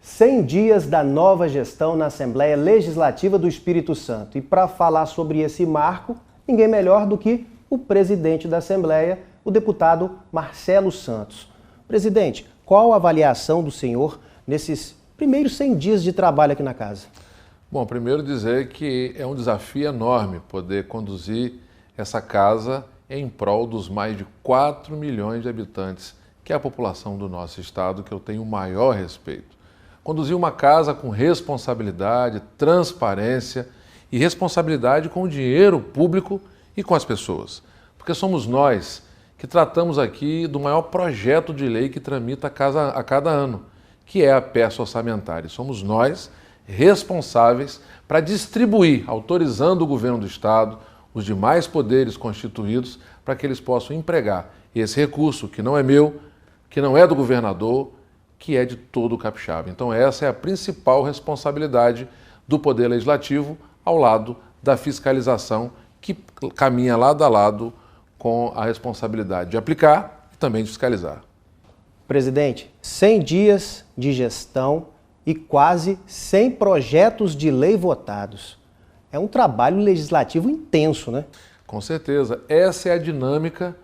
100 dias da nova gestão na Assembleia Legislativa do Espírito Santo. E para falar sobre esse marco, ninguém melhor do que o presidente da Assembleia, o deputado Marcelo Santos. Presidente, qual a avaliação do senhor nesses primeiros 100 dias de trabalho aqui na casa? Bom, primeiro dizer que é um desafio enorme poder conduzir essa casa em prol dos mais de 4 milhões de habitantes, que é a população do nosso estado, que eu tenho o maior respeito. Conduzir uma casa com responsabilidade, transparência e responsabilidade com o dinheiro público e com as pessoas. Porque somos nós que tratamos aqui do maior projeto de lei que tramita a cada ano, que é a peça orçamentária. Somos nós responsáveis para distribuir, autorizando o governo do estado, os demais poderes constituídos, para que eles possam empregar esse recurso que não é meu, que não é do governador, que é de todo o capixaba. Então essa é a principal responsabilidade do Poder Legislativo ao lado da fiscalização, que caminha lado a lado com a responsabilidade de aplicar e também de fiscalizar. Presidente, 100 dias de gestão e quase 100 projetos de lei votados. É um trabalho legislativo intenso, né? Com certeza. Essa é a dinâmica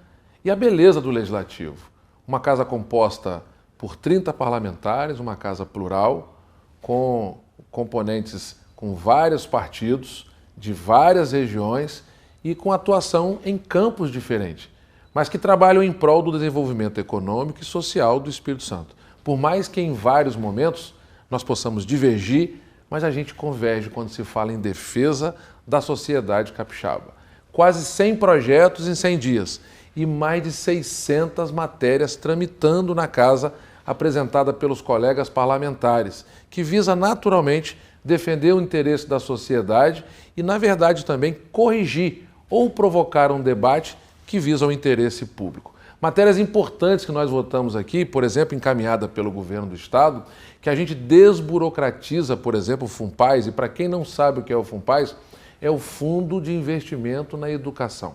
e a beleza do Legislativo. Uma casa composta por 30 parlamentares, uma casa plural, com componentes com vários partidos, de várias regiões e com atuação em campos diferentes, mas que trabalham em prol do desenvolvimento econômico e social do Espírito Santo. Por mais que em vários momentos nós possamos divergir, mas a gente converge quando se fala em defesa da sociedade capixaba. Quase 100 projetos em 100 dias e mais de 600 matérias tramitando na casa, apresentada pelos colegas parlamentares, que visa naturalmente defender o interesse da sociedade e, na verdade, também corrigir ou provocar um debate que visa o interesse público. Matérias importantes que nós votamos aqui, por exemplo, encaminhada pelo governo do estado, que a gente desburocratiza, por exemplo, o FUNPAES, e para quem não sabe o que é o FUNPAES, é o Fundo de Investimento na Educação.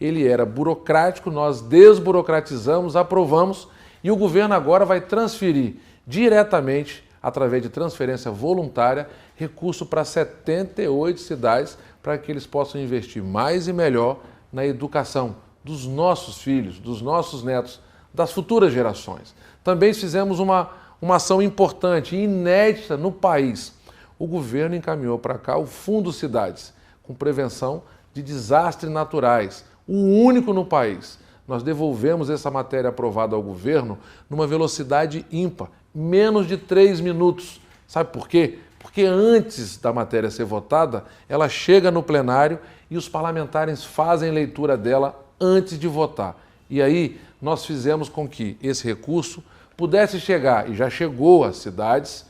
Ele era burocrático, nós desburocratizamos, aprovamos, e o governo agora vai transferir diretamente, através de transferência voluntária, recurso para 78 cidades para que eles possam investir mais e melhor na educação dos nossos filhos, dos nossos netos, das futuras gerações. Também fizemos uma ação importante e inédita no país. O governo encaminhou para cá o Fundo Cidades, com prevenção de desastres naturais, o único no país. Nós devolvemos essa matéria aprovada ao governo numa velocidade ímpar, menos de 3 minutos. Sabe por quê? Porque antes da matéria ser votada, ela chega no plenário e os parlamentares fazem leitura dela antes de votar. E aí nós fizemos com que esse recurso pudesse chegar, e já chegou às cidades,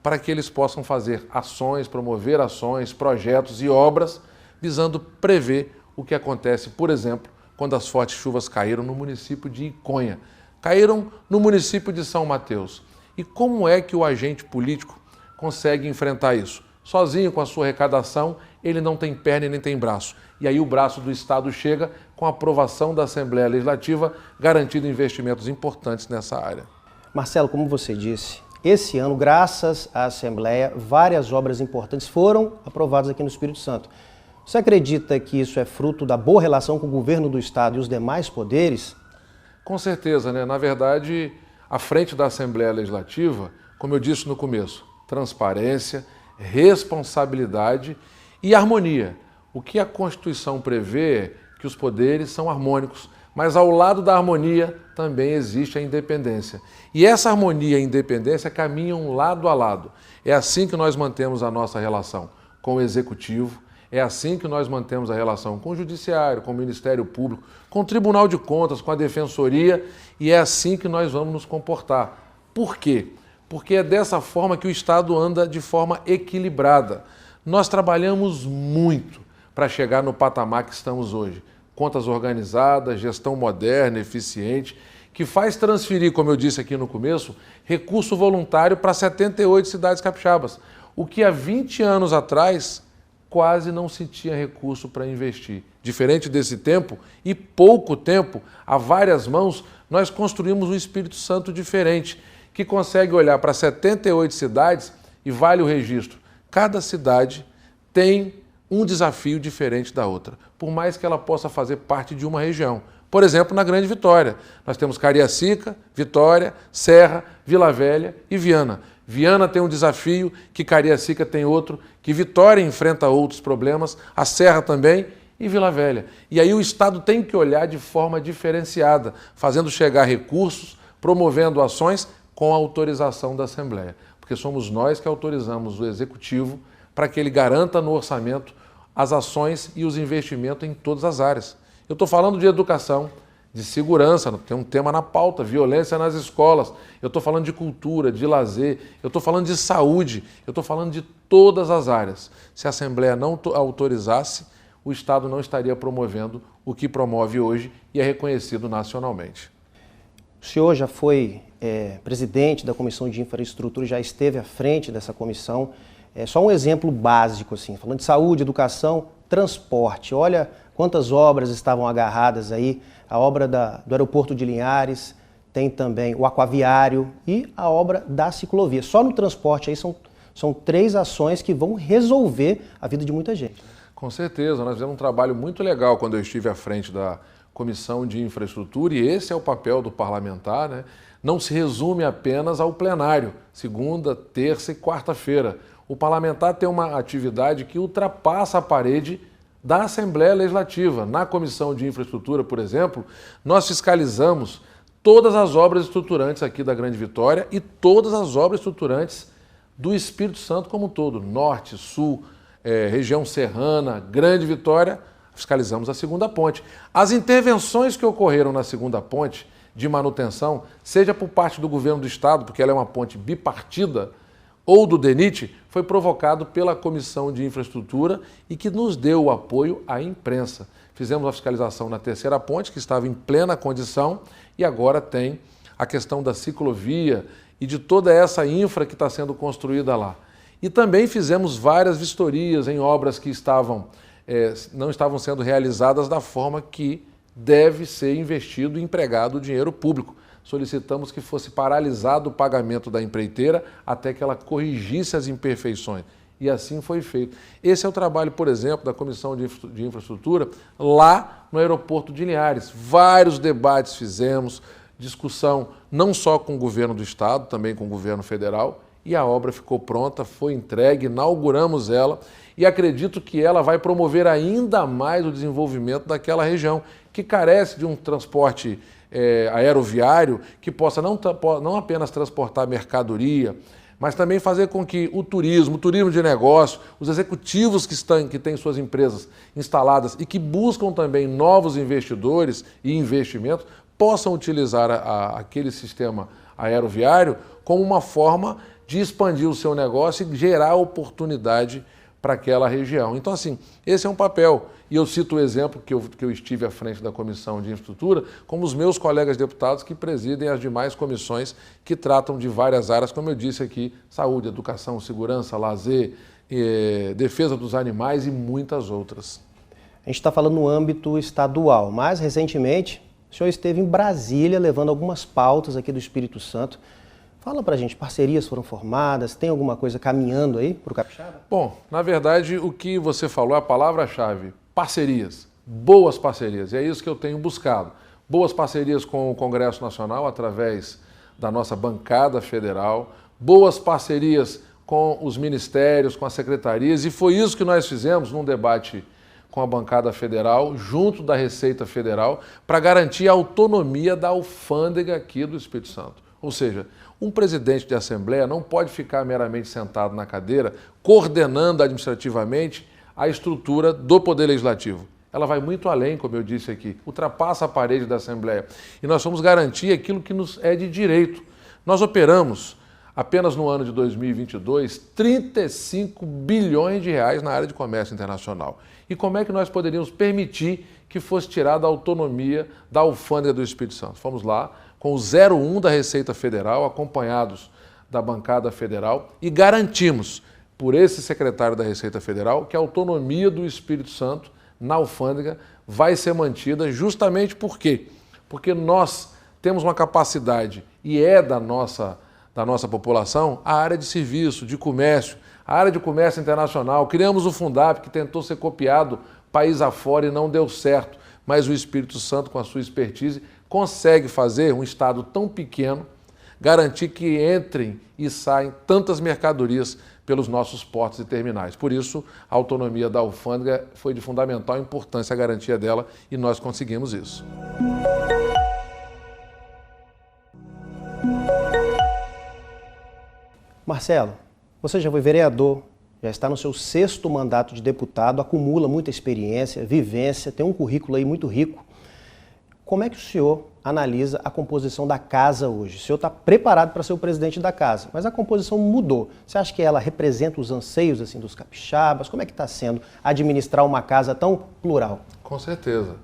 para que eles possam fazer ações, promover ações, projetos e obras, visando prever o que acontece, por exemplo, quando as fortes chuvas caíram no município de Iconha, caíram no município de São Mateus. E como é que o agente político consegue enfrentar isso? Sozinho, com a sua arrecadação, ele não tem perna e nem tem braço. E aí o braço do Estado chega com a aprovação da Assembleia Legislativa, garantindo investimentos importantes nessa área. Marcelo, como você disse, esse ano, graças à Assembleia, várias obras importantes foram aprovadas aqui no Espírito Santo. Você acredita que isso é fruto da boa relação com o governo do estado e os demais poderes? Com certeza, né? Na verdade, à frente da Assembleia Legislativa, como eu disse no começo, transparência, responsabilidade e harmonia. O que a Constituição prevê é que os poderes são harmônicos, mas ao lado da harmonia também existe a independência. E essa harmonia e independência caminham lado a lado. É assim que nós mantemos a nossa relação com o Executivo, é assim que nós mantemos a relação com o Judiciário, com o Ministério Público, com o Tribunal de Contas, com a Defensoria, e é assim que nós vamos nos comportar. Por quê? Porque é dessa forma que o Estado anda de forma equilibrada. Nós trabalhamos muito para chegar no patamar que estamos hoje. Contas organizadas, gestão moderna, eficiente, que faz transferir, como eu disse aqui no começo, recurso voluntário para 78 cidades capixabas, o que há 20 anos atrás quase não se tinha recurso para investir. Diferente desse tempo, e pouco tempo, a várias mãos, nós construímos um Espírito Santo diferente, que consegue olhar para 78 cidades e vale o registro. Cada cidade tem um desafio diferente da outra, por mais que ela possa fazer parte de uma região. Por exemplo, na Grande Vitória, nós temos Cariacica, Vitória, Serra, Vila Velha e Viana. Viana tem um desafio, que Cariacica tem outro, que Vitória enfrenta outros problemas, a Serra também e Vila Velha. E aí o Estado tem que olhar de forma diferenciada, fazendo chegar recursos, promovendo ações com a autorização da Assembleia. Porque somos nós que autorizamos o Executivo para que ele garanta no orçamento as ações e os investimentos em todas as áreas. Eu estou falando de educação, de segurança, tem um tema na pauta, violência nas escolas. Eu estou falando de cultura, de lazer, eu estou falando de saúde, eu estou falando de todas as áreas. Se a Assembleia não autorizasse, o Estado não estaria promovendo o que promove hoje e é reconhecido nacionalmente. O senhor já foi presidente da Comissão de Infraestrutura, já esteve à frente dessa comissão. Só um exemplo básico, assim, falando de saúde, educação, transporte. Olha quantas obras estavam agarradas aí. A obra do aeroporto de Linhares, tem também o aquaviário e a obra da ciclovia. Só no transporte aí são 3 ações que vão resolver a vida de muita gente. Com certeza, nós fizemos um trabalho muito legal quando eu estive à frente da Comissão de Infraestrutura, e esse é o papel do parlamentar, né? Não se resume apenas ao plenário, segunda, terça e quarta-feira. O parlamentar tem uma atividade que ultrapassa a parede da Assembleia Legislativa. Na Comissão de Infraestrutura, por exemplo, nós fiscalizamos todas as obras estruturantes aqui da Grande Vitória e todas as obras estruturantes do Espírito Santo como um todo, norte, sul, região serrana, Grande Vitória, fiscalizamos a segunda ponte. As intervenções que ocorreram na segunda ponte de manutenção, seja por parte do governo do Estado, porque ela é uma ponte bipartida, ou do DENIT, foi provocado pela Comissão de Infraestrutura e que nos deu o apoio à imprensa. Fizemos a fiscalização na terceira ponte, que estava em plena condição, e agora tem a questão da ciclovia e de toda essa infra que está sendo construída lá. E também fizemos várias vistorias em obras que não estavam sendo realizadas da forma que deve ser investido e empregado o dinheiro público. Solicitamos que fosse paralisado o pagamento da empreiteira até que ela corrigisse as imperfeições. E assim foi feito. Esse é o trabalho, por exemplo, da Comissão de Infraestrutura lá no aeroporto de Linhares. Vários debates fizemos, discussão não só com o governo do Estado, também com o governo federal, e a obra ficou pronta, foi entregue, inauguramos ela, e acredito que ela vai promover ainda mais o desenvolvimento daquela região, que carece de um transporte aeroviário que possa não apenas transportar mercadoria, mas também fazer com que o turismo de negócio, os executivos que têm suas empresas instaladas e que buscam também novos investidores e investimentos, possam utilizar aquele sistema aeroviário como uma forma de expandir o seu negócio e gerar oportunidade para aquela região. Então, assim, esse é um papel. E eu cito o exemplo que eu estive à frente da Comissão de Infraestrutura, como os meus colegas deputados que presidem as demais comissões que tratam de várias áreas, como eu disse aqui, saúde, educação, segurança, lazer, defesa dos animais e muitas outras. A gente está falando no âmbito estadual, mas recentemente o senhor esteve em Brasília levando algumas pautas aqui do Espírito Santo. Fala pra gente, parcerias foram formadas, tem alguma coisa caminhando aí para o Capixaba? Bom, na verdade, o que você falou é a palavra-chave, parcerias, boas parcerias, e é isso que eu tenho buscado. Boas parcerias com o Congresso Nacional, através da nossa bancada federal, boas parcerias com os ministérios, com as secretarias, e foi isso que nós fizemos num debate com a bancada federal, junto da Receita Federal, para garantir a autonomia da alfândega aqui do Espírito Santo. Ou seja, um presidente de Assembleia não pode ficar meramente sentado na cadeira, coordenando administrativamente a estrutura do Poder Legislativo. Ela vai muito além, como eu disse aqui, ultrapassa a parede da Assembleia. E nós vamos garantir aquilo que nos é de direito. Nós operamos, apenas no ano de 2022, 35 bilhões de reais na área de comércio internacional. E como é que nós poderíamos permitir que fosse tirada a autonomia da alfândega do Espírito Santo? Fomos lá com o 01 da Receita Federal, acompanhados da bancada federal, e garantimos, por esse secretário da Receita Federal, que a autonomia do Espírito Santo na alfândega vai ser mantida justamente por quê? Porque nós temos uma capacidade, e é da nossa da nossa população a área de serviço, de comércio, a área de comércio internacional. Criamos o Fundap, que tentou ser copiado país afora e não deu certo, mas o Espírito Santo, com a sua expertise, consegue fazer um estado tão pequeno garantir que entrem e saem tantas mercadorias pelos nossos portos e terminais. Por isso, a autonomia da alfândega foi de fundamental importância, a garantia dela, e nós conseguimos isso. Marcelo, você já foi vereador, já está no seu 6º mandato de deputado, acumula muita experiência, vivência, tem um currículo aí muito rico. Como é que o senhor analisa a composição da casa hoje? O senhor está preparado para ser o presidente da casa, mas a composição mudou. Você acha que ela representa os anseios assim, dos capixabas? Como é que está sendo administrar uma casa tão plural? Com certeza.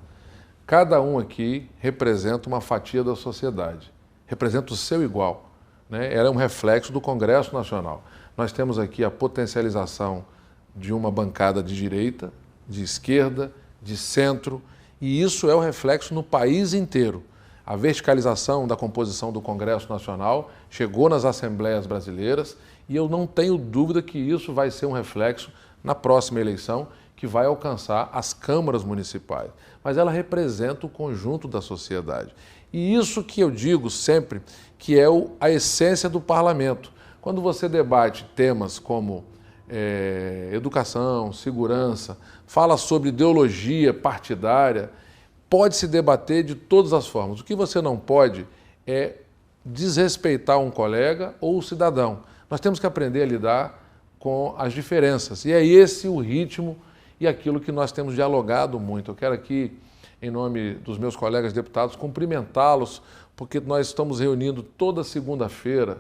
Cada um aqui representa uma fatia da sociedade, representa o seu igual, né? Ela é um reflexo do Congresso Nacional. Nós temos aqui a potencialização de uma bancada de direita, de esquerda, de centro, e isso é o reflexo no país inteiro. A verticalização da composição do Congresso Nacional chegou nas assembleias brasileiras e eu não tenho dúvida que isso vai ser um reflexo na próxima eleição, que vai alcançar as câmaras municipais. Mas ela representa o conjunto da sociedade. E isso que eu digo sempre, que é a essência do parlamento. Quando você debate temas como educação, segurança, fala sobre ideologia partidária, pode-se debater de todas as formas. O que você não pode é desrespeitar um colega ou o cidadão. Nós temos que aprender a lidar com as diferenças. E é esse o ritmo e aquilo que nós temos dialogado muito. Eu quero aqui, em nome dos meus colegas deputados, cumprimentá-los, porque nós estamos reunindo toda segunda-feira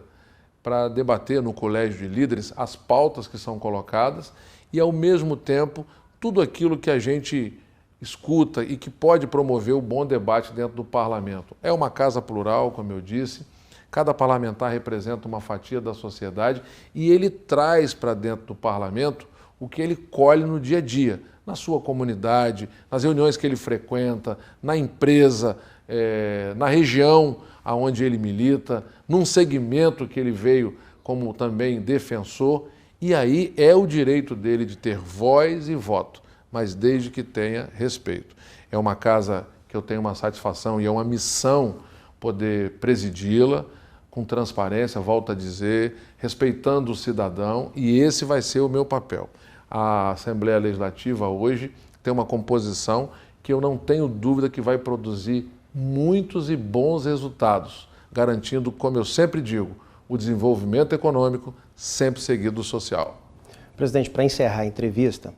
para debater no Colégio de Líderes as pautas que são colocadas e, ao mesmo tempo, tudo aquilo que a gente escuta e que pode promover o bom debate dentro do parlamento. É uma casa plural, como eu disse, cada parlamentar representa uma fatia da sociedade e ele traz para dentro do parlamento o que ele colhe no dia a dia, na sua comunidade, nas reuniões que ele frequenta, na empresa, na região aonde ele milita, num segmento que ele veio como também defensor, e aí é o direito dele de ter voz e voto, mas desde que tenha respeito. É uma casa que eu tenho uma satisfação e é uma missão poder presidi-la com transparência, volto a dizer, respeitando o cidadão, e esse vai ser o meu papel. A Assembleia Legislativa hoje tem uma composição que eu não tenho dúvida que vai produzir muitos e bons resultados, garantindo, como eu sempre digo, o desenvolvimento econômico sempre seguido do social. Presidente, para encerrar a entrevista,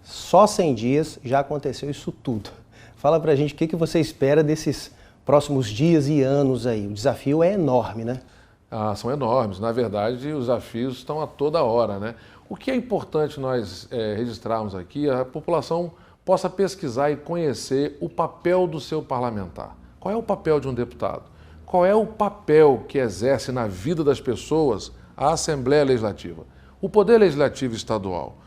só 100 dias já aconteceu isso tudo. Fala pra gente o que você espera desses próximos dias e anos aí. O desafio é enorme, né? São enormes. Na verdade, os desafios estão a toda hora, né? O que é importante nós registrarmos aqui é a população possa pesquisar e conhecer o papel do seu parlamentar. Qual é o papel de um deputado? Qual é o papel que exerce na vida das pessoas a Assembleia Legislativa? O Poder Legislativo Estadual.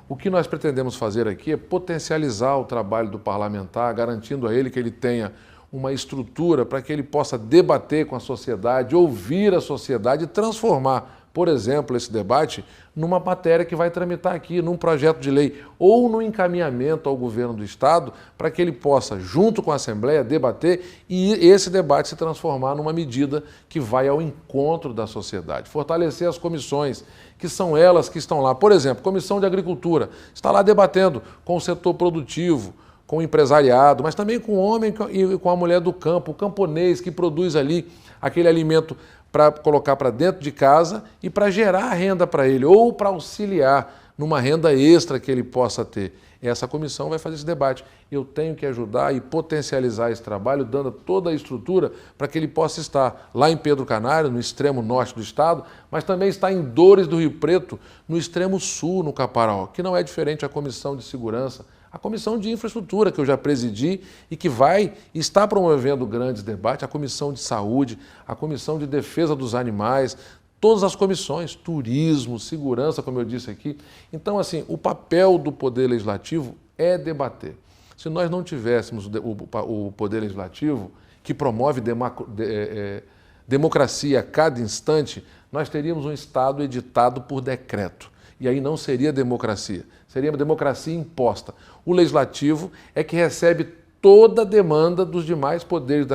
O que nós pretendemos fazer aqui é potencializar o trabalho do parlamentar, garantindo a ele que ele tenha uma estrutura para que ele possa debater com a sociedade, ouvir a sociedade e transformar, por exemplo, esse debate numa matéria que vai tramitar aqui, num projeto de lei ou no encaminhamento ao governo do Estado, para que ele possa, junto com a Assembleia, debater e esse debate se transformar numa medida que vai ao encontro da sociedade. Fortalecer as comissões, que são elas que estão lá. Por exemplo, Comissão de Agricultura, está lá debatendo com o setor produtivo, com o empresariado, mas também com o homem e com a mulher do campo, o camponês que produz ali aquele alimento para colocar para dentro de casa e para gerar renda para ele, ou para auxiliar numa renda extra que ele possa ter. Essa comissão vai fazer esse debate. Eu tenho que ajudar e potencializar esse trabalho, dando toda a estrutura para que ele possa estar lá em Pedro Canário, no extremo norte do estado, mas também está em Dores do Rio Preto, no extremo sul, no Caparaó, que não é diferente da Comissão de Segurança, a Comissão de Infraestrutura, que eu já presidi e que vai estar promovendo grandes debates, a Comissão de Saúde, a Comissão de Defesa dos Animais, todas as comissões, turismo, segurança, como eu disse aqui. Então, assim, o papel do Poder Legislativo é debater. Se nós não tivéssemos o Poder Legislativo, que promove democracia a cada instante, nós teríamos um Estado editado por decreto. E aí não seria democracia, seria uma democracia imposta. O Legislativo é que recebe toda a demanda dos demais poderes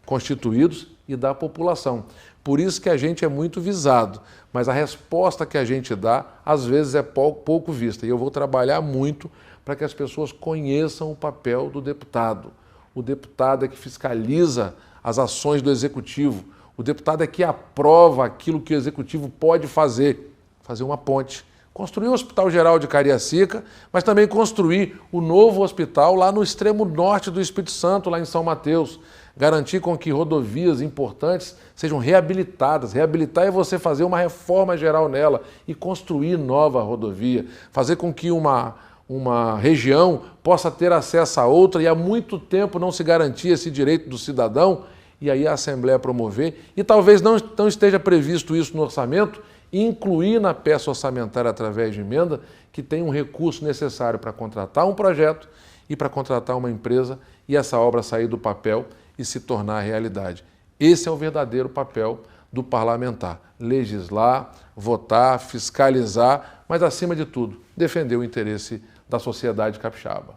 constituídos e da população. Por isso que a gente é muito visado, mas a resposta que a gente dá, às vezes, é pouco vista. E eu vou trabalhar muito para que as pessoas conheçam o papel do deputado. O deputado é que fiscaliza as ações do Executivo. O deputado é que aprova aquilo que o Executivo pode fazer. Fazer uma ponte. Construir o Hospital Geral de Cariacica, mas também construir o novo hospital lá no extremo norte do Espírito Santo, lá em São Mateus. Garantir com que rodovias importantes sejam reabilitadas. Reabilitar é você fazer uma reforma geral nela e construir nova rodovia. Fazer com que uma região possa ter acesso a outra, e há muito tempo não se garantia esse direito do cidadão, e aí a Assembleia promover, e talvez não esteja previsto isso no orçamento, incluir na peça orçamentária através de emenda que tem um recurso necessário para contratar um projeto e para contratar uma empresa e essa obra sair do papel e se tornar realidade. Esse é o verdadeiro papel do parlamentar: legislar, votar, fiscalizar, mas acima de tudo, defender o interesse da sociedade capixaba.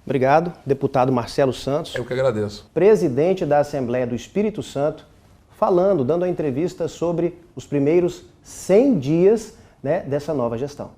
Obrigado, deputado Marcelo Santos. Eu que agradeço. Presidente da Assembleia do Espírito Santo, dando a entrevista sobre os primeiros 100 dias, dessa nova gestão.